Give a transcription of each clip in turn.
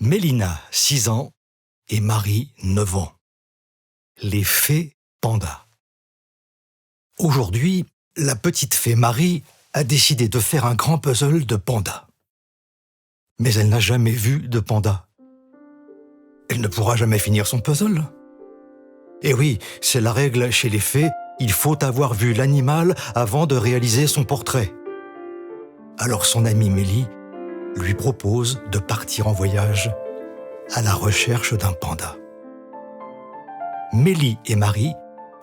Mélina, 6 ans, et Marie, 9 ans. Les fées pandas. Aujourd'hui, la petite fée Marie a décidé de faire un grand puzzle de pandas. Mais elle n'a jamais vu de panda. Elle ne pourra jamais finir son puzzle. Et oui, c'est la règle chez les fées, il faut avoir vu l'animal avant de réaliser son portrait. Alors son amie Mélie lui propose de partir en voyage à la recherche d'un panda. Mélie et Marie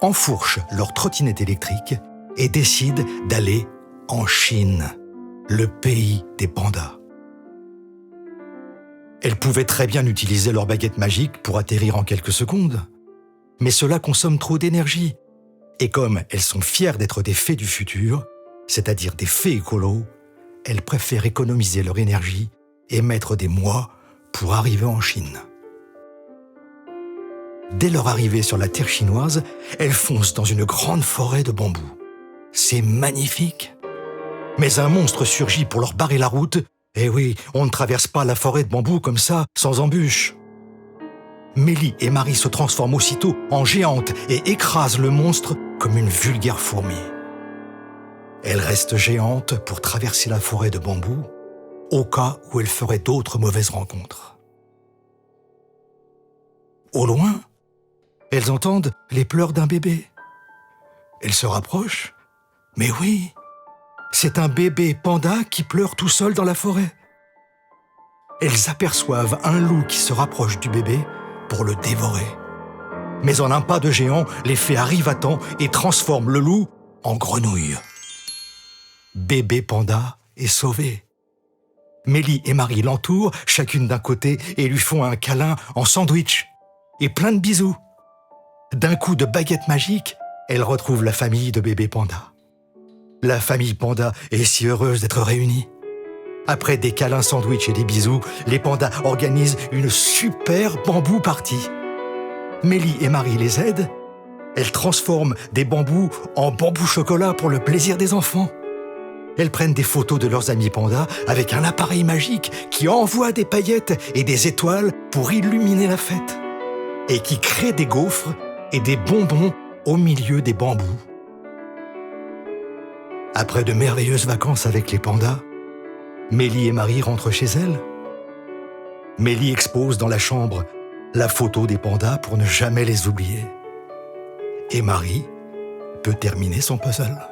enfourchent leur trottinette électrique et décident d'aller en Chine, le pays des pandas. Elles pouvaient très bien utiliser leur baguette magique pour atterrir en quelques secondes, mais cela consomme trop d'énergie. Et comme elles sont fières d'être des fées du futur, c'est-à-dire des fées écolos, elles préfèrent économiser leur énergie et mettre des mois pour arriver en Chine. Dès leur arrivée sur la terre chinoise, elles foncent dans une grande forêt de bambous. C'est magnifique. Mais un monstre surgit pour leur barrer la route. Et oui, on ne traverse pas la forêt de bambous comme ça, sans embûches. Mélie et Marie se transforment aussitôt en géantes et écrasent le monstre comme une vulgaire fourmi. Elles restent géantes pour traverser la forêt de bambous, au cas où elles feraient d'autres mauvaises rencontres. Au loin, elles entendent les pleurs d'un bébé. Elles se rapprochent. Mais oui, c'est un bébé panda qui pleure tout seul dans la forêt. Elles aperçoivent un loup qui se rapproche du bébé pour le dévorer. Mais en un pas de géant, les fées arrivent à temps et transforment le loup en grenouille. Bébé panda est sauvé. Mélie et Marie l'entourent, chacune d'un côté, et lui font un câlin en sandwich et plein de bisous. D'un coup de baguette magique, elle retrouve la famille de bébés pandas. La famille panda est si heureuse d'être réunie. Après des câlins sandwich et des bisous, les pandas organisent une super bambou party. Mélie et Marie les aident. Elles transforment des bambous en bambou chocolat pour le plaisir des enfants. Elles prennent des photos de leurs amis pandas avec un appareil magique qui envoie des paillettes et des étoiles pour illuminer la fête et qui crée des gaufres et des bonbons au milieu des bambous. Après de merveilleuses vacances avec les pandas, Mélie et Marie rentrent chez elles. Mélie expose dans la chambre la photo des pandas pour ne jamais les oublier. Et Marie peut terminer son puzzle.